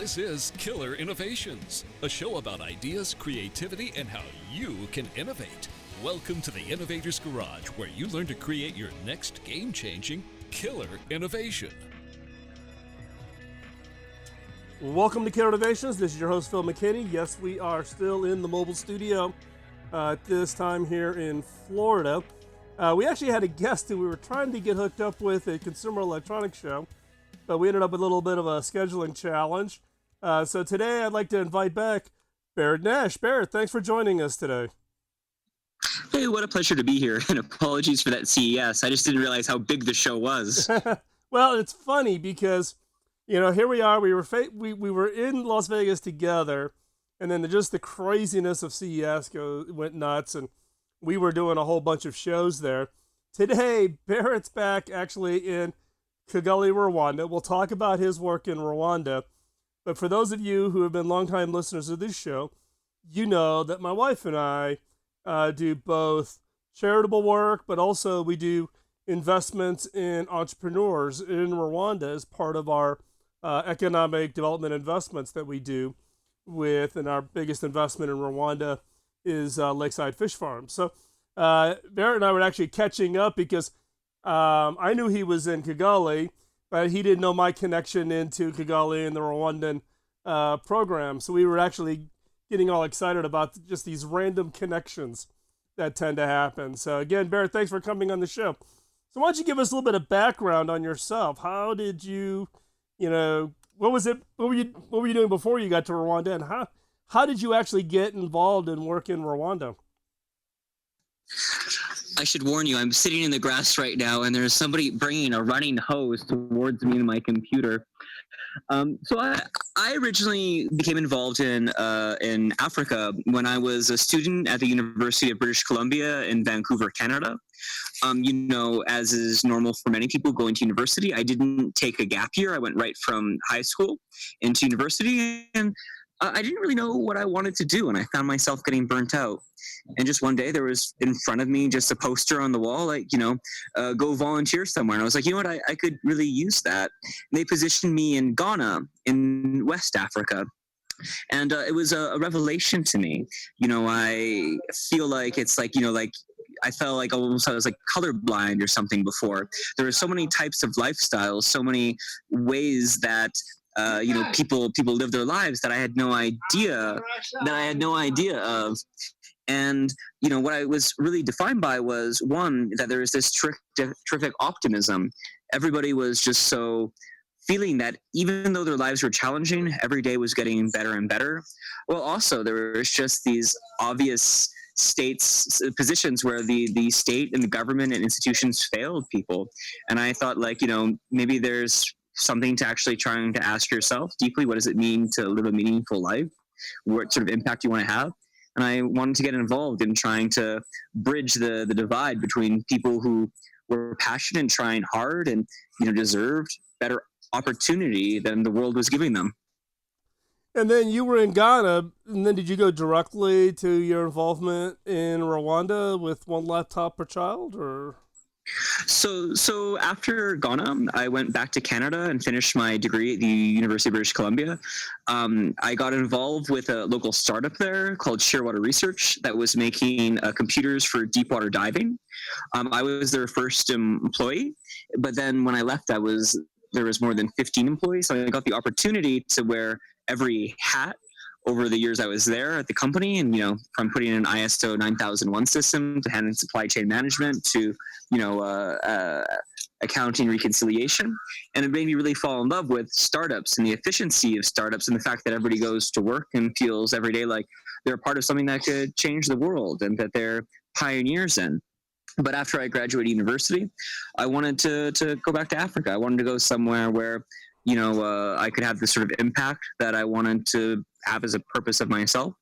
This is Killer Innovations, a show about ideas, creativity, and how you can innovate. Welcome to the Innovator's Garage, where you learn to create your next game-changing killer innovation. Welcome to Killer Innovations. This is your host, Phil McKinney. Yes, we are still in the mobile studio at this time here in Florida. We actually had a guest who we were trying to get hooked up with at Consumer Electronics Show, but we ended up with a little bit of a scheduling challenge. So today I'd like to invite back Barrett Nash. Barrett, thanks for joining us today. Hey, what a pleasure to be here, and apologies for that CES. I just didn't realize how big the show was. Well, it's funny because, you know, here we are. We were in Las Vegas together, and then just the craziness of CES went nuts, and we were doing a whole bunch of shows there. Today, Barrett's back actually in Kigali, Rwanda. We'll talk about his work in Rwanda. But for those of you who have been longtime listeners of this show, you know that my wife and I do both charitable work, but also we do investments in entrepreneurs in Rwanda as part of our economic development investments that we do with, and our biggest investment in Rwanda is Lakeside Fish Farm. So Barrett and I were actually catching up because I knew he was in Kigali, but he didn't know my connection into Kigali and the Rwandan program. So we were actually getting all excited about just these random connections that tend to happen. So again, Barrett, thanks for coming on the show. So why don't you give us a little bit of background on yourself? How did you, what was it? What were you doing before you got to Rwanda, and how did you actually get involved in work in Rwanda? I should warn you, I'm sitting in the grass right now, and there's somebody bringing a running hose towards me and my computer. So I originally became involved in Africa when I was a student at the University of British Columbia in Vancouver, Canada. As is normal for many people going to university, I didn't take a gap year. I went right from high school into university, and I didn't really know what I wanted to do, and I found myself getting burnt out. And just one day there was in front of me just a poster on the wall, go volunteer somewhere. And I was like, you know what, I could really use that. And they positioned me in Ghana in West Africa. And it was a revelation to me. I feel like it's like, I felt like almost I was like colorblind or something before. There were so many types of lifestyles, so many ways that people live their lives that I had no idea of. And, what I was really defined by was, one, that there was this terrific optimism. Everybody was just so feeling that even though their lives were challenging, every day was getting better and better. Well, also, there was just these obvious positions where the state and the government and institutions failed people. And I thought, maybe there's something to actually trying to ask yourself deeply, what does it mean to live a meaningful life? What sort of impact you want to have? And I wanted to get involved in trying to bridge the divide between people who were passionate and trying hard and, deserved better opportunity than the world was giving them. And then you were in Ghana, and then did you go directly to your involvement in Rwanda with one laptop per child, or? So after Ghana, I went back to Canada and finished my degree at the University of British Columbia. I got involved with a local startup there called Shearwater Research that was making computers for deep water diving. I was their first employee, but then when I left, there was more than 15 employees. So I got the opportunity to wear every hat over the years I was there at the company, and from putting in an ISO 9001 system to handling supply chain management to accounting reconciliation. And it made me really fall in love with startups and the efficiency of startups, and the fact that everybody goes to work and feels every day like they're a part of something that could change the world and that they're pioneers in. But after I graduated university, I wanted to go back to Africa. I wanted to go somewhere where I could have this sort of impact that I wanted to have as a purpose of myself.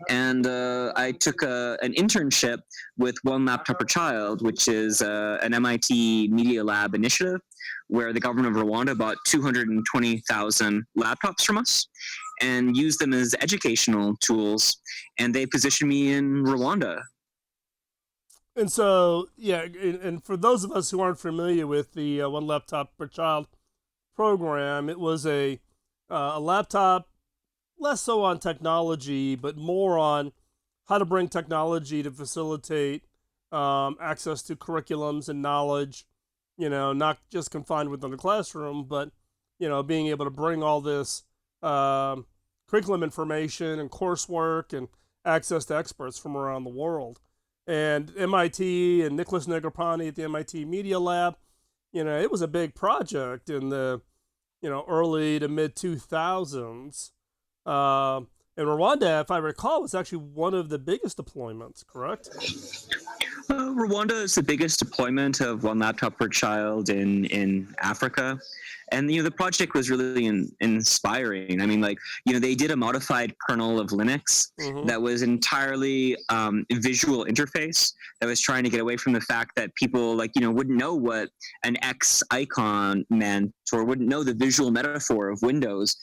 And I took an internship with One Laptop Per Child, which is an MIT Media Lab initiative where the government of Rwanda bought 220,000 laptops from us and used them as educational tools. And they positioned me in Rwanda. And so, and for those of us who aren't familiar with the One Laptop Per Child program, it was a laptop less so on technology, but more on how to bring technology to facilitate access to curriculums and knowledge, not just confined within the classroom, but, being able to bring all this curriculum information and coursework and access to experts from around the world. And MIT and Nicholas Negroponte at the MIT Media Lab, it was a big project in the, early to mid 2000s. And Rwanda, if I recall, was actually one of the biggest deployments, correct? Rwanda is the biggest deployment of one laptop per child in Africa. And, the project was really inspiring. I mean, they did a modified kernel of Linux that was entirely visual interface that was trying to get away from the fact that people, wouldn't know what an X icon meant or wouldn't know the visual metaphor of Windows.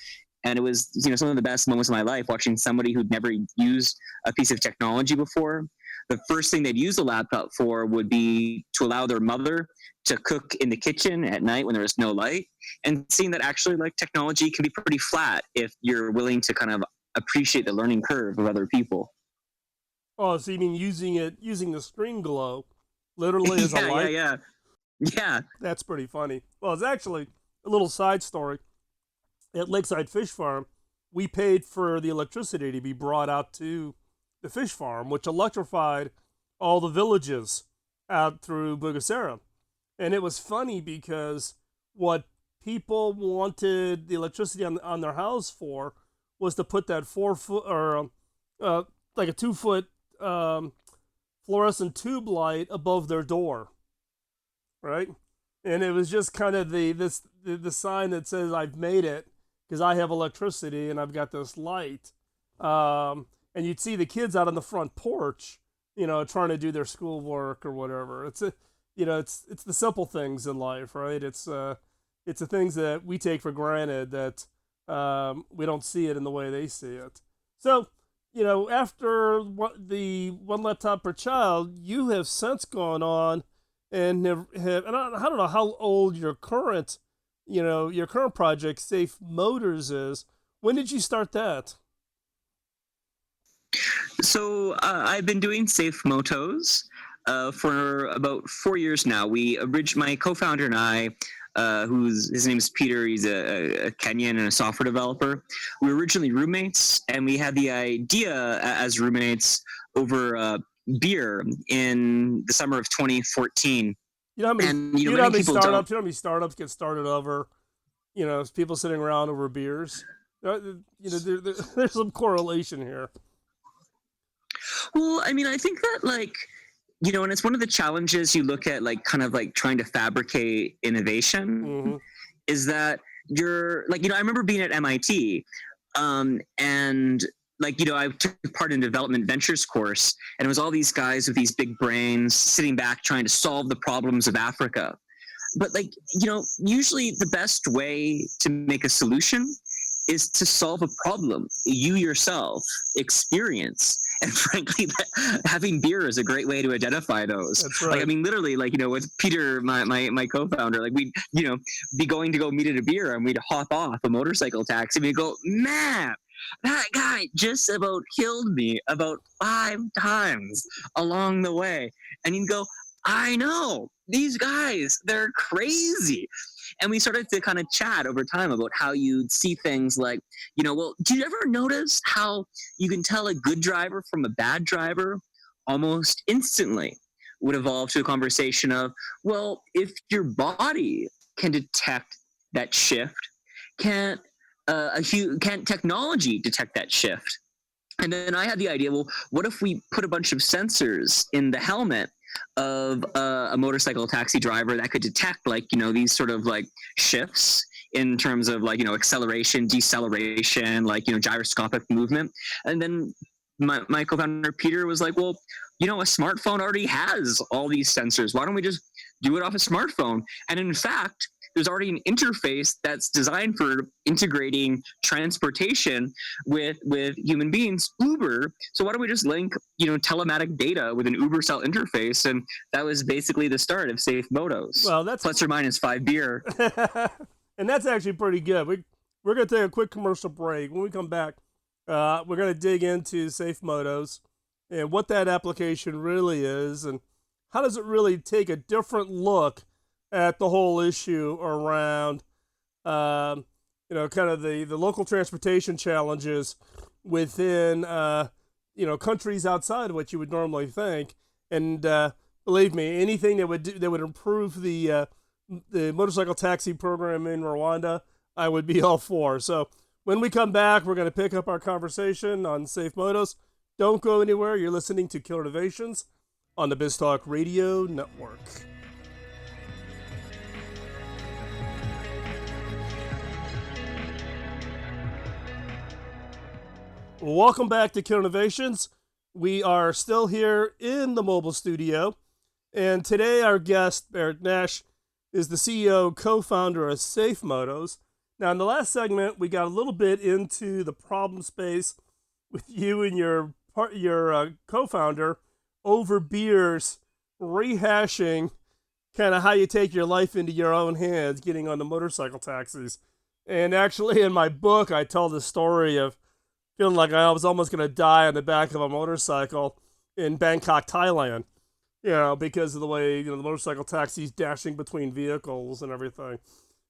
And it was, some of the best moments of my life watching somebody who'd never used a piece of technology before. The first thing they'd use a laptop for would be to allow their mother to cook in the kitchen at night when there was no light, and seeing that actually technology can be pretty flat if you're willing to kind of appreciate the learning curve of other people. Oh, so you mean using the screen glow literally as a light? Yeah. That's pretty funny. Well, it's actually a little side story. At Lakeside Fish Farm, we paid for the electricity to be brought out to the fish farm, which electrified all the villages out through Bugesera. And it was funny because what people wanted the electricity on their house for was to put that 4 foot or like a 2 foot fluorescent tube light above their door, right? And it was just kind of the sign that says I've made it because I have electricity and I've got this light. And you'd see the kids out on the front porch, trying to do their schoolwork or whatever. It's the simple things in life, right? It's the things that we take for granted that we don't see it in the way they see it. So, after the one laptop per child, you have since gone on and and I don't know how old your current project, SafeMotos, is. When did you start that? So I've been doing SafeMotos for about 4 years now. My co-founder and I, his name is Peter, he's a Kenyan and a software developer. We were originally roommates, and we had the idea as roommates over beer in the summer of 2014. You know how many startups get started over, people sitting around over beers? There's some correlation here. Well, I mean, I think that and it's one of the challenges you look at, trying to fabricate innovation, is that you're I remember being at MIT, and I took part in a development ventures course, and it was all these guys with these big brains sitting back trying to solve the problems of Africa. But usually the best way to make a solution is to solve a problem you yourself experience. And frankly, having beer is a great way to identify those. That's right. Literally, with Peter, my co-founder, we'd, be going to go meet at a beer, and we'd hop off a motorcycle taxi, and we'd go, man, that guy just about killed me about 5 times along the way. And you'd go, I know, these guys, they're crazy. And we started to kind of chat over time about how you'd see things do you ever notice how you can tell a good driver from a bad driver almost instantly? Would evolve to a conversation of, well, if your body can detect that shift, can't technology detect that shift? And then I had the idea, well, what if we put a bunch of sensors in the helmet of a motorcycle taxi driver that could detect these sort of shifts in terms of acceleration, deceleration, gyroscopic movement. And then my co-founder Peter was like, well, a smartphone already has all these sensors. Why don't we just do it off a smartphone? And in fact, there's already an interface that's designed for integrating transportation with human beings, Uber. So why don't we just link, telematic data with an Uber style interface? And that was basically the start of SafeMotos. Well, that's plus or minus 5 beer. And that's actually pretty good. We're going to take a quick commercial break. When we come back, We're going to dig into SafeMotos and what that application really is, and how does it really take a different look at the whole issue around, kind of the local transportation challenges within, countries outside of what you would normally think. And believe me, anything that would improve the motorcycle taxi program in Rwanda, I would be all for. So when we come back, we're going to pick up our conversation on SafeMotos. Don't go anywhere. You're listening to Killer Innovations on the BizTalk Radio Network. Welcome back to Killer Innovations. We are still here in the mobile studio, and today our guest, Barrett Nash, is the CEO, co-founder of SafeMotos. Now, in the last segment, we got a little bit into the problem space with you and your co-founder over beers, rehashing kind of how you take your life into your own hands, getting on the motorcycle taxis. And actually, in my book, I tell the story of feeling like I was almost going to die on the back of a motorcycle in Bangkok, Thailand, because of the way, the motorcycle taxis dashing between vehicles and everything.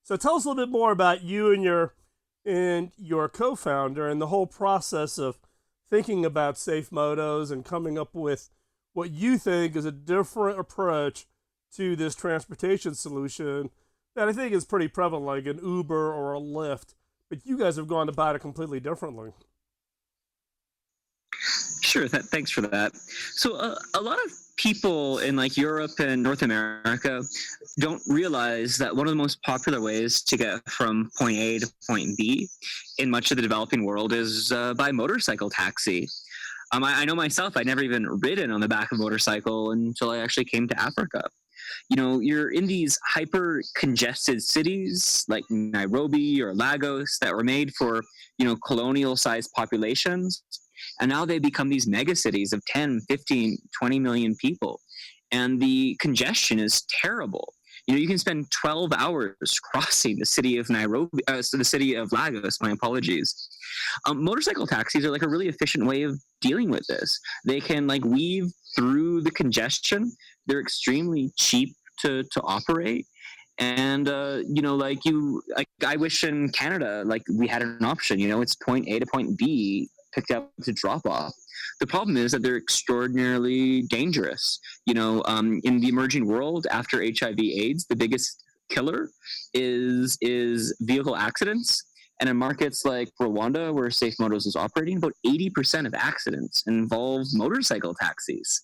So tell us a little bit more about you and your co-founder and the whole process of thinking about SafeMotos and coming up with what you think is a different approach to this transportation solution that I think is pretty prevalent, like an Uber or a Lyft. But you guys have gone about it completely differently. Sure. Thanks for that. So a lot of people in like Europe and North America don't realize that one of the most popular ways to get from point A to point B in much of the developing world is by motorcycle taxi. I know myself, I'd never even ridden on the back of a motorcycle until I actually came to Africa. You're in these hyper congested cities like Nairobi or Lagos that were made for, colonial sized populations. And now they become these mega cities of 10, 15, 20 million people. And the congestion is terrible. You can spend 12 hours crossing the city of the city of Lagos, my apologies. Motorcycle taxis are like a really efficient way of dealing with this. They can like weave through the congestion. They're extremely cheap to operate. And, I wish in Canada, like we had an option, it's point A to point B, picked up to drop off. The problem is that they're extraordinarily dangerous. In the emerging world after HIV/AIDS, the biggest killer is vehicle accidents. And in markets like Rwanda, where SafeMotos is operating, about 80% of accidents involve motorcycle taxis.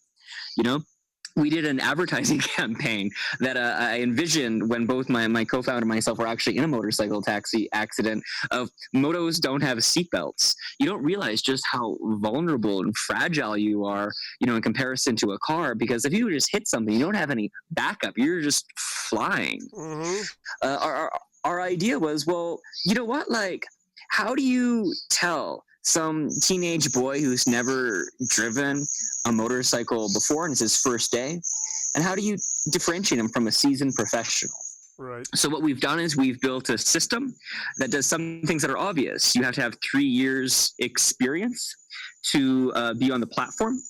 We did an advertising campaign that I envisioned when both my co-founder and myself were actually in a motorcycle taxi accident of motos don't have seatbelts. You don't realize just how vulnerable and fragile you are, in comparison to a car, because if you just hit something, you don't have any backup. You're just flying. Mm-hmm. Our idea was, well, you know what? Like, how do you tell some teenage boy who's never driven a motorcycle before and it's his first day, and how do you differentiate him from a seasoned professional? Right. So what we've done is we've built a system that does some things that are obvious. You have to have 3 years experience to be on the platform.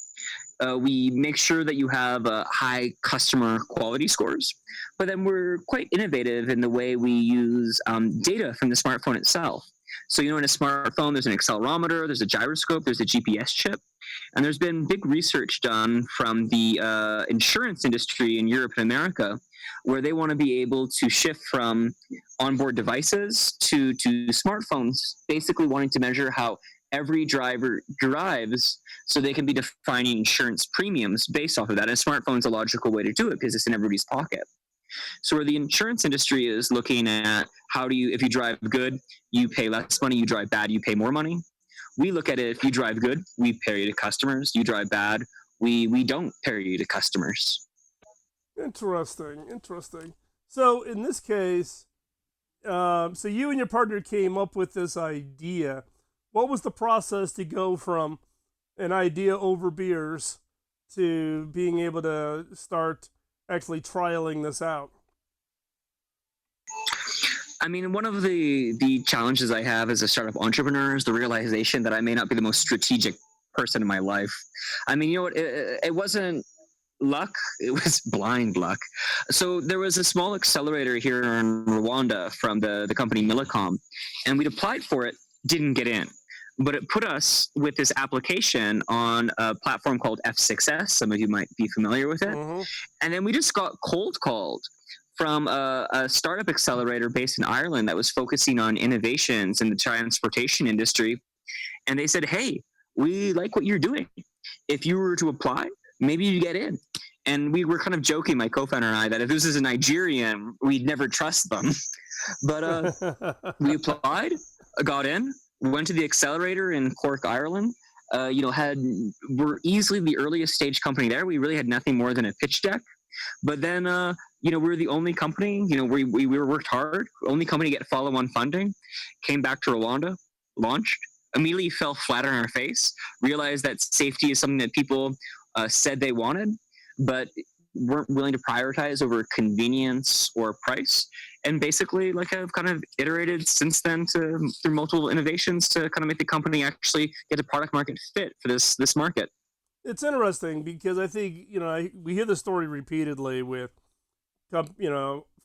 We make sure that you have high customer quality scores, but then we're quite innovative in the way we use data from the smartphone itself. So, in a smartphone, there's an accelerometer, there's a gyroscope, there's a GPS chip. And there's been big research done from the insurance industry in Europe and America, where they want to be able to shift from onboard devices to smartphones, basically wanting to measure how every driver drives so they can be defining insurance premiums based off of that. And a smartphone's a logical way to do it because it's in everybody's pocket. So where the insurance industry is looking at if you drive good, you pay less money, you drive bad, you pay more money. We look at it, if you drive good, we pay you to customers. You drive bad, we don't pay you to customers. Interesting. So in this case, so you and your partner came up with this idea. What was the process to go from an idea over beers to being able to start actually trialing this out? I mean, one of the challenges I have as a startup entrepreneur is the realization that I may not be the most strategic person in my life. I mean, you know what? It wasn't luck, it was blind luck. So there was a small accelerator here in Rwanda from the company Millicom, and we'd applied for it, didn't get in. But it put us with this application on a platform called Ep6. Some of you might be familiar with it. Mm-hmm. And then we just got cold called from a startup accelerator based in Ireland that was focusing on innovations in the transportation industry. And they said, hey, we like what you're doing. If you were to apply, maybe you get in. And we were kind of joking, my co-founder and I, that if this is a Nigerian, we'd never trust them. But we applied, got in, went to the accelerator in Cork, Ireland. We're easily the earliest stage company there. We really had nothing more than a pitch deck. But then, we were the only company, we worked hard, only company to get follow-on funding, came back to Rwanda, launched, immediately fell flat on our face, realized that safety is something that people said they wanted, but weren't willing to prioritize over convenience or price. And basically, I've kind of iterated since then through multiple innovations to kind of make the company actually get a product market fit for this market. It's interesting because I think, we hear the story repeatedly with,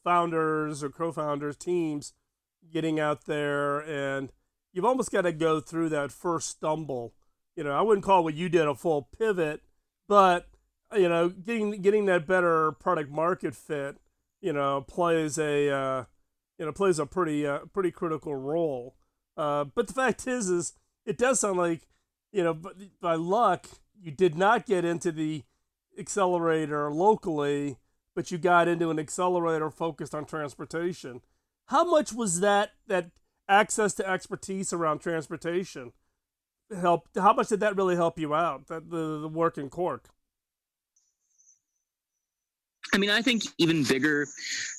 founders or co-founders, teams getting out there, and you've almost got to go through that first stumble. I wouldn't call what you did a full pivot, but, getting that better product market fit, plays a pretty critical role. But the fact is it does sound like, by luck, you did not get into the accelerator locally, but you got into an accelerator focused on transportation. How much was that access to expertise around transportation help? How much did that really help you out, the work in Cork? I mean, I think even bigger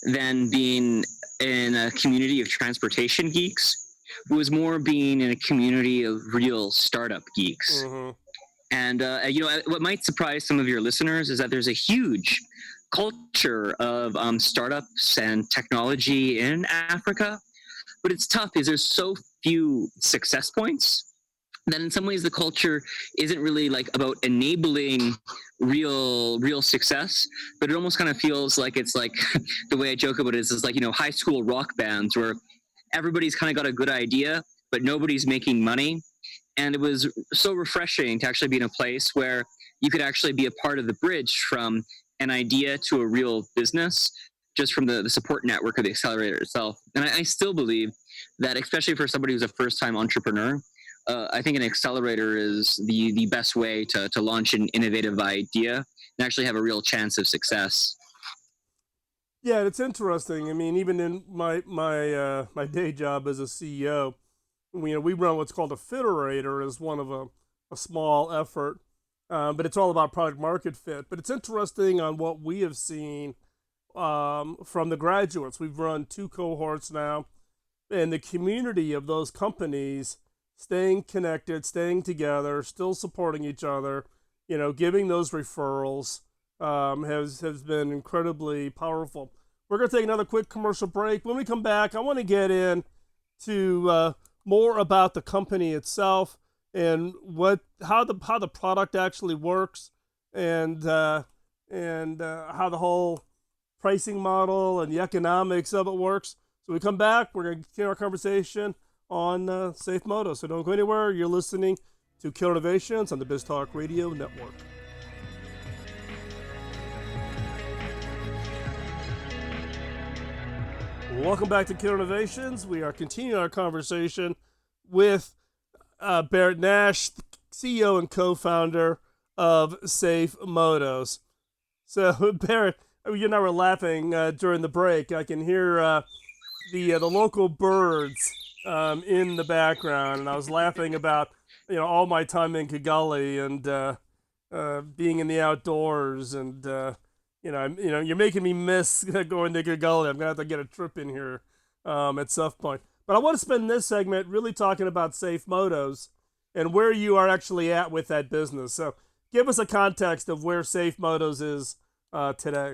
than being in a community of transportation geeks was more being in a community of real startup geeks. Mm-hmm. And, what might surprise some of your listeners is that there's a huge culture of startups and technology in Africa. But it's tough because there's so few success points that in some ways the culture isn't really about enabling real success, but it almost kind of feels like it's like the way I joke about it is high school rock bands where everybody's kind of got a good idea, but nobody's making money. And it was so refreshing to actually be in a place where you could actually be a part of the bridge from an idea to a real business, just from the support network of the accelerator itself. And I still believe that, especially for somebody who's a first-time entrepreneur, I think an accelerator is the best way to launch an innovative idea and actually have a real chance of success. Yeah, it's interesting. I mean, even in my day job as a CEO, we run what's called a fiterator as one of a small effort, but it's all about product market fit. But it's interesting on what we have seen from the graduates. We've run 2 cohorts now, and the community of those companies staying connected, staying together, still supporting each other, giving those referrals has been incredibly powerful. We're going to take another quick commercial break. When we come back, I want to get into more about the company itself and how the product actually works, and how the whole pricing model and the economics of it works. So we come back, we're going to continue our conversation on SafeMotos. So don't go anywhere. You're listening to Killer Innovations on the BizTalk Radio Network. Welcome back to Killer Innovations. We are continuing our conversation with Barrett Nash, CEO and co-founder of SafeMotos. So, Barrett, you and I were laughing during the break. I can hear the local birds in the background, and I was laughing about all my time in Kigali and being in the outdoors, and you're making me miss going to Kigali. I'm gonna have to get a trip in here at some point. But I want to spend this segment really talking about SafeMotos and where you are actually at with that business. So give us a context of where SafeMotos is today.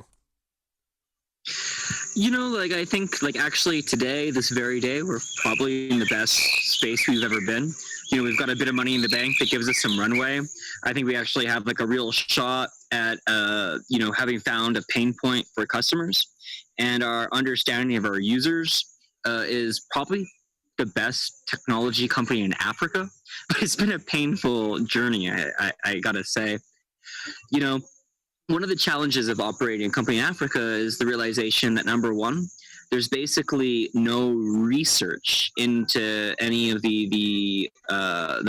Like I think like actually today, this very day, we're probably in the best space we've ever been. We've got a bit of money in the bank that gives us some runway. I think we actually have like a real shot at, having found a pain point for customers, and our understanding of our users is probably the best technology company in Africa. But it's been a painful journey, I gotta say. One of the challenges of operating a company in Africa is the realization that, number one, there's basically no research into any of the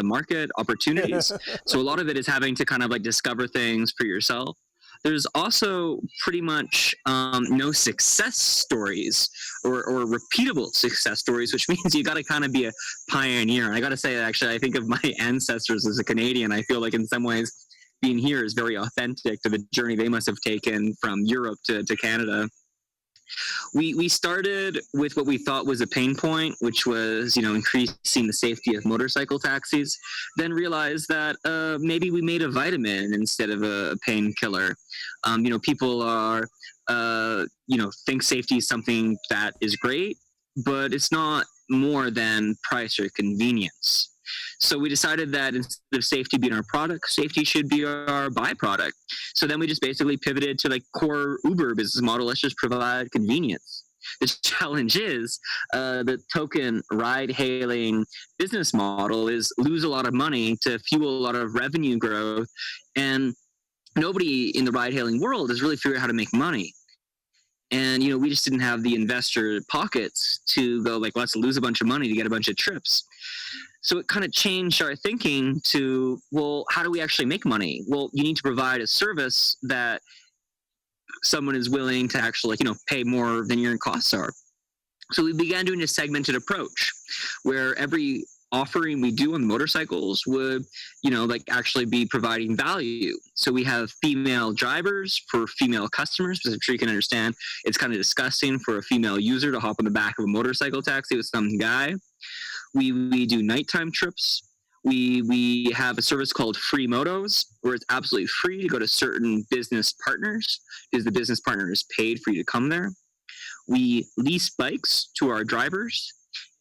market opportunities. So a lot of it is having to kind of like discover things for yourself. There's also pretty much no success stories or repeatable success stories, which means you got to kind of be a pioneer. And I got to say, actually, I think of my ancestors as a Canadian. I feel like in some ways being here is very authentic to the journey they must have taken from Europe to Canada. We started with what we thought was a pain point, which was, increasing the safety of motorcycle taxis, then realized that maybe we made a vitamin instead of a painkiller. People are, think safety is something that is great, but it's not more than price or convenience. So we decided that instead of safety being our product, safety should be our byproduct. So then we just basically pivoted to like core Uber business model. Let's just provide convenience. The challenge is the token ride-hailing business model is lose a lot of money to fuel a lot of revenue growth, and nobody in the ride-hailing world has really figured out how to make money. And we just didn't have the investor pockets to go like, let's lose a bunch of money to get a bunch of trips. So it kind of changed our thinking to, well, how do we actually make money? Well, you need to provide a service that someone is willing to actually, pay more than your costs are. So we began doing a segmented approach where every offering we do on motorcycles would, actually be providing value. So we have female drivers for female customers, because I'm sure you can understand it's kind of disgusting for a female user to hop on the back of a motorcycle taxi with some guy. We do nighttime trips. We have a service called SafeMotos, where it's absolutely free to go to certain business partners because the business partner is paid for you to come there. We lease bikes to our drivers.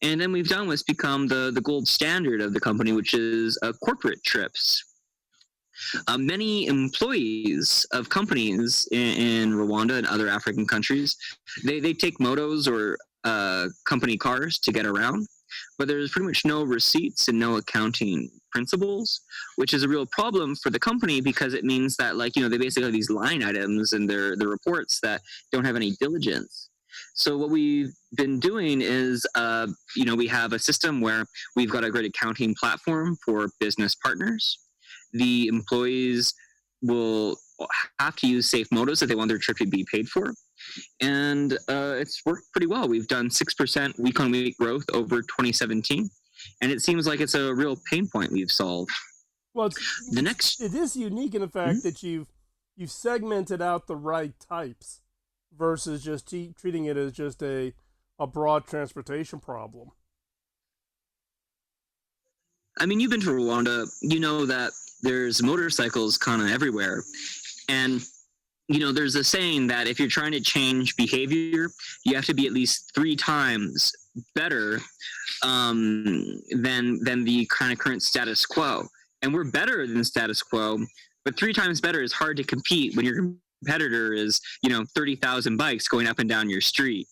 And then we've done what's become the gold standard of the company, which is corporate trips. Many employees of companies in Rwanda and other African countries, they take motos or company cars to get around. But there's pretty much no receipts and no accounting principles, which is a real problem for the company because it means that, they basically have these line items in their reports that don't have any diligence. So what we've been doing is, we have a system where we've got a great accounting platform for business partners. The employees will have to use SafeMotos if they want their trip to be paid for. And it's worked pretty well. We've done 6% week-on-week growth over 2017, and it seems like it's a real pain point we've solved. Well, it is unique in the fact that you've segmented out the right types versus just treating it as just a broad transportation problem. I mean, you've been to Rwanda. You know that there's motorcycles kind of everywhere, and there's a saying that if you're trying to change behavior, you have to be at least 3 times better than the kind of current status quo. And we're better than status quo, but 3 times better is hard to compete when your competitor is, 30,000 bikes going up and down your street.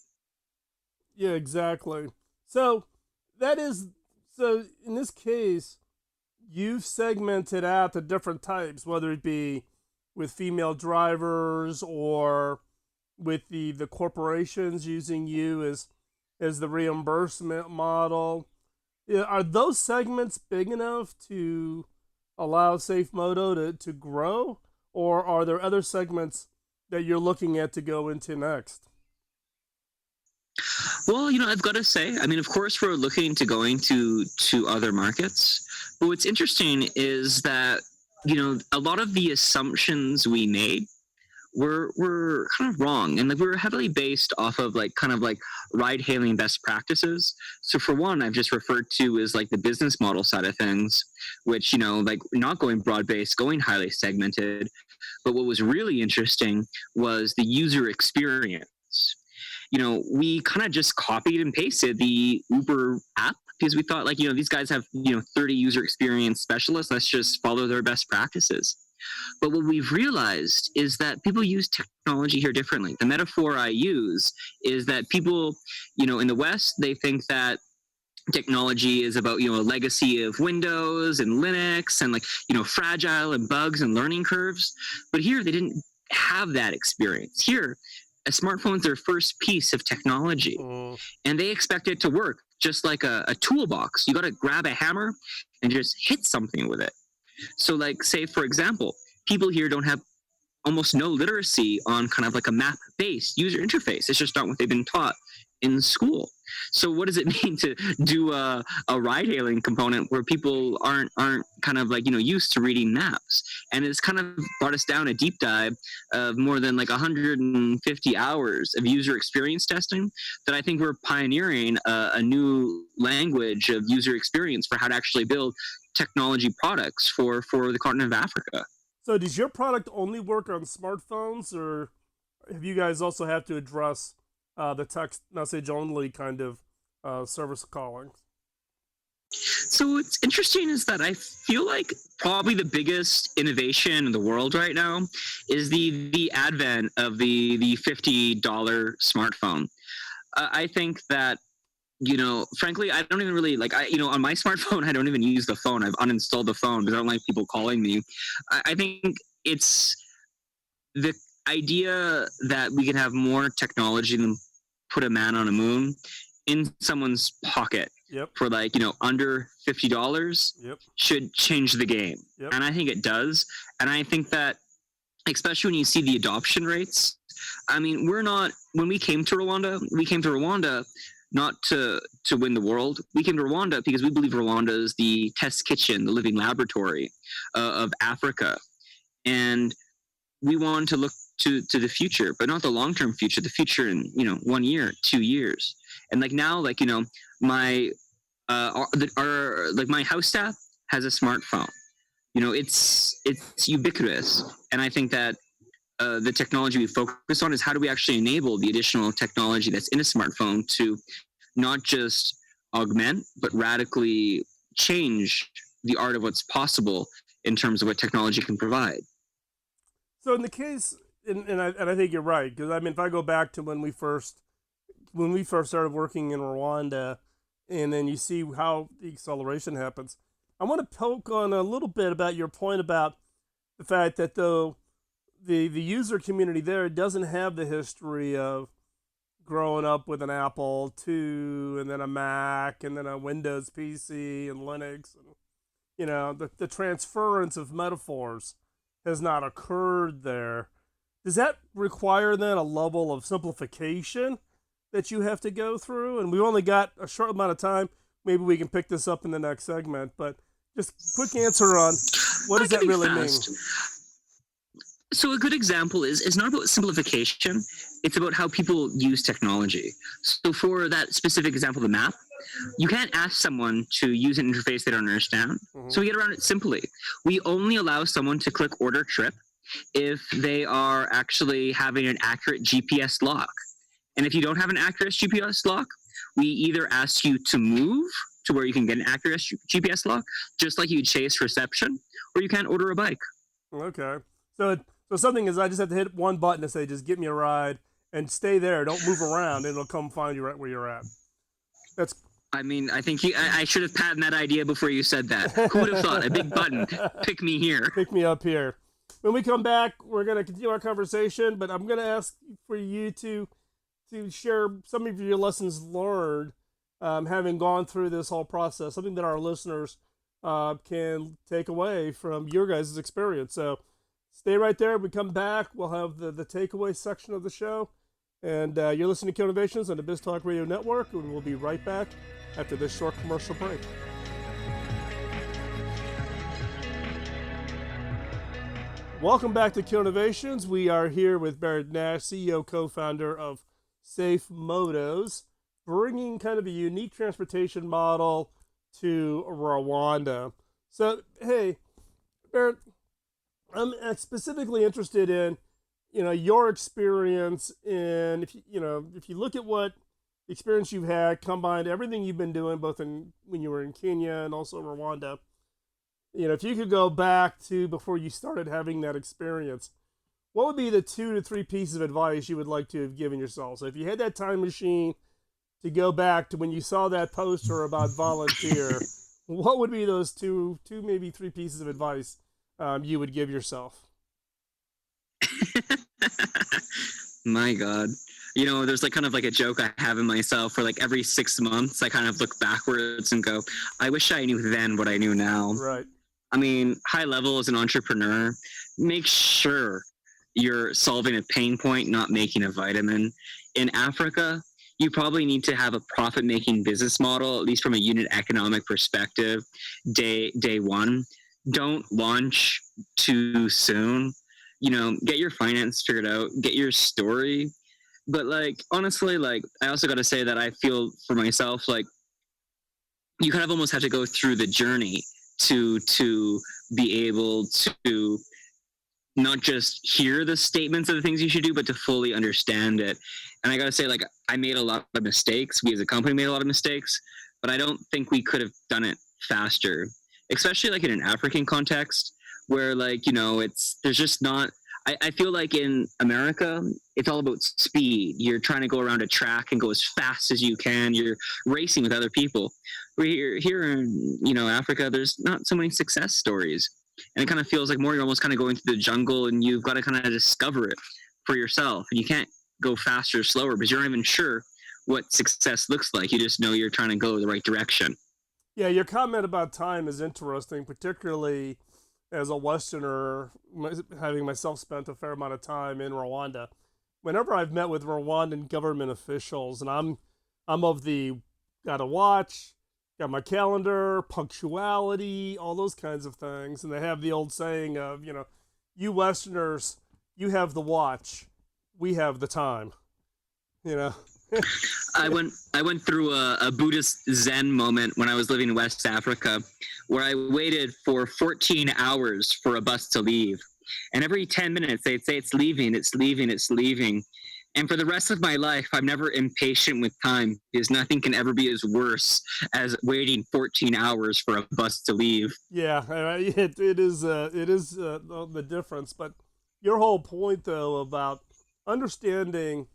Yeah, exactly. So in this case, you've segmented out the different types, whether it be with female drivers or with the corporations using you as the reimbursement model. Are those segments big enough to allow SafeMoto to grow, or are there other segments that you're looking at to go into next? Well, I've got to say, I mean, of course, we're looking to going to other markets. But what's interesting is that, a lot of the assumptions we made were kind of wrong. And we were heavily based off of ride-hailing best practices. So for one, I've just referred to as the business model side of things, which, not going broad-based, going highly segmented. But what was really interesting was the user experience. we kind of just copied and pasted the Uber app because we thought, like, these guys have, 30 user experience specialists. Let's just follow their best practices. But what we've realized is that people use technology here differently. The metaphor I use is that people, in the West, they think that technology is about, a legacy of Windows and Linux and, like, fragile and bugs and learning curves. But here they didn't have that experience. Here, a smartphone's their first piece of technology, and they expect it to work just like a toolbox. You got to grab a hammer and just hit something with it. So, like, say, for example, people here don't have almost no literacy on kind of like a map-based user interface. It's just not what they've been taught in school. So what does it mean to do a ride-hailing component where people aren't kind of like, used to reading maps? And it's kind of brought us down a deep dive of more than like 150 hours of user experience testing that I think we're pioneering a new language of user experience for how to actually build technology products for the continent of Africa. So does your product only work on smartphones, or have you guys also have to address the text message only kind of service calling? So what's interesting is that I feel like probably the biggest innovation in the world right now is the advent of the $50 smartphone. I think that, frankly, I don't even really on my smartphone, I don't even use the phone. I've uninstalled the phone because I don't like people calling me. I think it's the idea that we can have more technology than put a man on a moon in someone's pocket for under $50 should change the game. And I think it does. And I think that, especially when you see the adoption rates, I mean, when we came to Rwanda not to win the world. We came to Rwanda because we believe Rwanda is the test kitchen, the living laboratory of Africa. And we wanted to look to the future, but not the long-term future, the future in, 1 year, 2 years. And now, my my house staff has a smartphone. It's ubiquitous. And I think that the technology we focus on is how do we actually enable the additional technology that's in a smartphone to not just augment, but radically change the art of what's possible in terms of what technology can provide. So in the case, and I think you're right, because I mean, if I go back to when we first started working in Rwanda, and then you see how the acceleration happens, I want to poke on a little bit about your point about the fact that though the user community there doesn't have the history of growing up with an Apple II and then a Mac and then a Windows PC and Linux, and the transference of metaphors has not occurred there. Does that require then a level of simplification that you have to go through? And we've only got a short amount of time. Maybe we can pick this up in the next segment, but just quick answer on what does that really mean? So a good example is not about simplification. It's about how people use technology. So for that specific example, the map, you can't ask someone to use an interface they don't understand. So we get around it simply. We only allow someone to click order trip if they are actually having an accurate GPS lock. And if you don't have an accurate GPS lock, we either ask you to move to where you can get an accurate GPS lock, just like you chase reception, or you can't order a bike. Okay. So something is I just have to hit one button to say, just get me a ride and stay there. Don't move around. It'll come find you right where you're at. I mean, I think I should have patented that idea before you said that. Who would have thought? A big button. Pick me here. Pick me up here. When we come back, we're going to continue our conversation, but I'm going to ask for you to share some of your lessons learned having gone through this whole process, something that our listeners can take away from your guys' experience. So stay right there. When we come back, we'll have the takeaway section of the show. And you're listening to Kill Innovations on the BizTalk Radio Network, and we'll be right back after this short commercial break. Welcome back to Kill Innovations. We are here with Barrett Nash, CEO, co-founder of SafeMotos, bringing kind of a unique transportation model to Rwanda. So, hey, Barrett, I'm specifically interested in, your experience in, if you look at what experience you've had, combined everything you've been doing, both when you were in Kenya and also Rwanda, if you could go back to before you started having that experience, what would be the 2 to 3 pieces of advice you would like to have given yourself? So if you had that time machine to go back to when you saw that poster about volunteer, what would be those two, maybe 3 pieces of advice you would give yourself? My God. There's like kind of like a joke I have in myself where like every 6 months I kind of look backwards and go, I wish I knew then what I knew now. Right. I mean, high level as an entrepreneur, make sure you're solving a pain point, not making a vitamin. In Africa, you probably need to have a profit-making business model, at least from a unit economic perspective, day one. Don't launch too soon. Get your finance figured out, get your story. But like, honestly, like, I also got to say that I feel for myself, like, you kind of almost have to go through the journey to be able to not just hear the statements of the things you should do, but to fully understand it. And I got to say, like, I made a lot of mistakes. We as a company made a lot of mistakes, but I don't think we could have done it faster, especially like in an African context where, like, there's just not, I feel like in America, it's all about speed. You're trying to go around a track and go as fast as you can. You're racing with other people. Here in, Africa, there's not so many success stories. And it kind of feels like more you're almost kind of going through the jungle and you've got to kind of discover it for yourself. And you can't go faster or slower because you're not even sure what success looks like. You just know you're trying to go the right direction. Yeah, your comment about time is interesting, particularly as a Westerner, having myself spent a fair amount of time in Rwanda. Whenever I've met with Rwandan government officials, and I'm of the gotta watch, got my calendar, punctuality, all those kinds of things, and they have the old saying of, you Westerners, you have the watch, we have the time. I went through a Buddhist Zen moment when I was living in West Africa, where I waited for 14 hours for a bus to leave. And every 10 minutes, they'd say, it's leaving, it's leaving, it's leaving. And for the rest of my life, I'm never impatient with time because nothing can ever be as worse as waiting 14 hours for a bus to leave. Yeah, it is the difference. But your whole point, though, about understanding,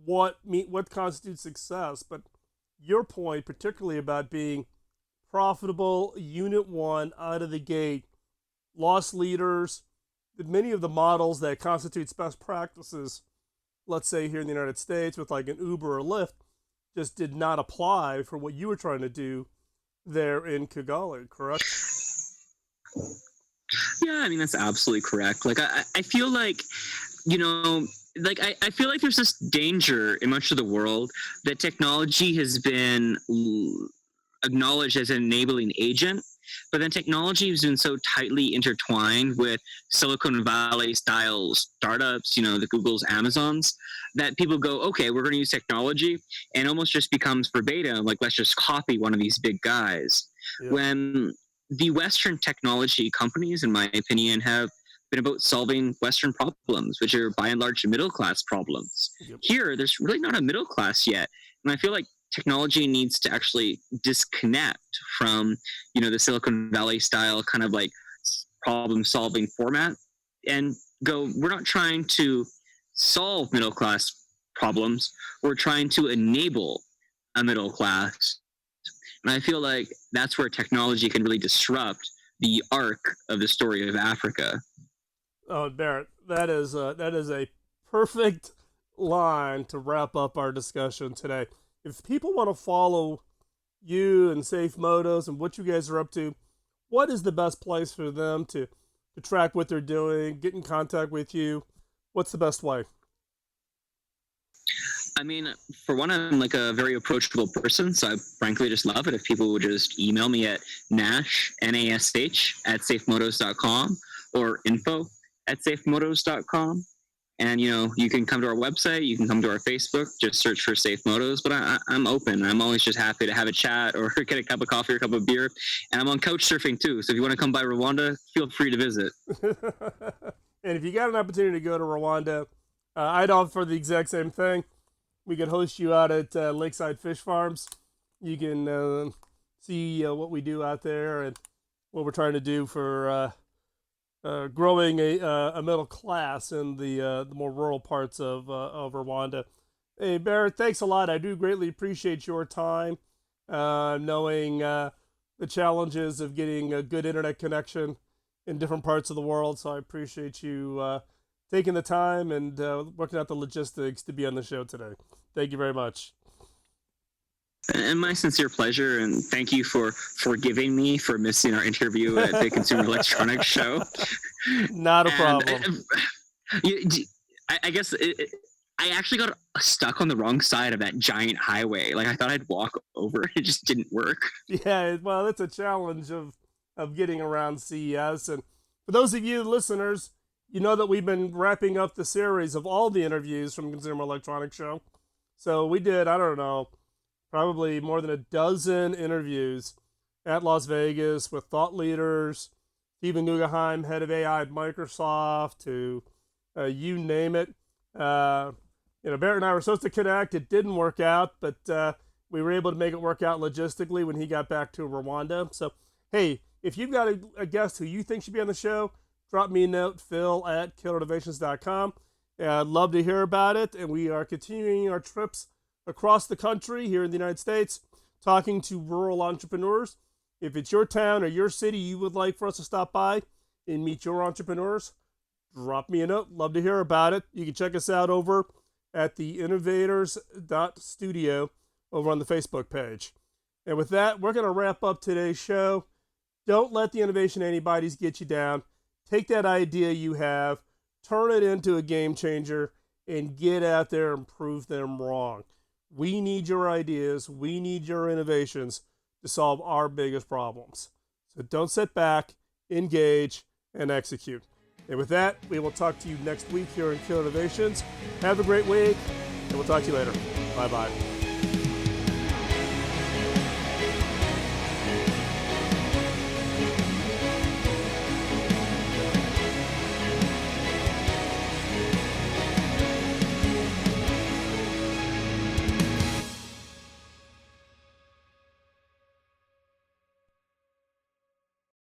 what constitutes success, but your point particularly about being profitable, unit one, out of the gate, loss leaders, many of the models that constitutes best practices, let's say here in the United States with like an Uber or Lyft, just did not apply for what you were trying to do there in Kigali, correct? Yeah, I mean, that's absolutely correct. Like, I feel like, I feel like there's this danger in much of the world that technology has been acknowledged as an enabling agent, but then technology has been so tightly intertwined with Silicon Valley style startups, the Googles, Amazons, that people go, okay, we're going to use technology, and almost just becomes verbatim, like, let's just copy one of these big guys. Yep. When the Western technology companies, in my opinion, have been about solving Western problems, which are by and large middle class problems. Yep. Here, there's really not a middle class yet. And I feel like technology needs to actually disconnect from, the Silicon Valley style kind of like problem solving format and go, we're not trying to solve middle class problems. We're trying to enable a middle class. And I feel like that's where technology can really disrupt the arc of the story of Africa. Oh, Barrett, that is a perfect line to wrap up our discussion today. If people want to follow you and SafeMotos and what you guys are up to, what is the best place for them to track what they're doing, get in contact with you? What's the best way? I mean, for one, I'm like a very approachable person, so I frankly just love it if people would just email me at Nash, Nash, at SafeMotos.com or info@SafeMotos.com. And, you can come to our website, you can come to our Facebook, just search for SafeMotos, but I'm open. I'm always just happy to have a chat or get a cup of coffee or a cup of beer. And I'm on couch surfing too, so if you want to come by Rwanda, feel free to visit. And if you got an opportunity to go to Rwanda, I'd offer the exact same thing. We could host you out at Lakeside Fish Farms. You can see what we do out there and what we're trying to do for growing a middle class in the more rural parts of Rwanda. Hey, Barrett, thanks a lot. I do greatly appreciate your time, knowing the challenges of getting a good internet connection in different parts of the world. So I appreciate you taking the time and working out the logistics to be on the show today. Thank you very much. And my sincere pleasure, and thank you for forgiving me for missing our interview at the Consumer Electronics Show. Not a problem. I guess I actually got stuck on the wrong side of that giant highway. Like, I thought I'd walk over. It just didn't work. Yeah, well, it's a challenge of getting around CES. And for those of you listeners, you know that we've been wrapping up the series of all the interviews from Consumer Electronics Show. So we did, I don't know, probably more than a dozen interviews at Las Vegas with thought leaders, Stephen Guggenheim, head of AI at Microsoft, to you name it. Barrett and I were supposed to connect. It didn't work out, but we were able to make it work out logistically when he got back to Rwanda. So, hey, if you've got a guest who you think should be on the show, drop me a note, phil@killernovations.com. I'd love to hear about it. And we are continuing our trips across the country here in the United States, talking to rural entrepreneurs. If it's your town or your city you would like for us to stop by and meet your entrepreneurs, drop me a note. Love to hear about it. You can check us out over at the innovators.studio over on the Facebook page. And with that, we're going to wrap up today's show. Don't let the innovation antibodies get you down. Take that idea you have, turn it into a game changer, and get out there and prove them wrong. We need your ideas. We need your innovations to solve our biggest problems. So don't sit back, engage, and execute. And with that, we will talk to you next week here in Killer Innovations. Have a great week, and we'll talk to you later. Bye-bye.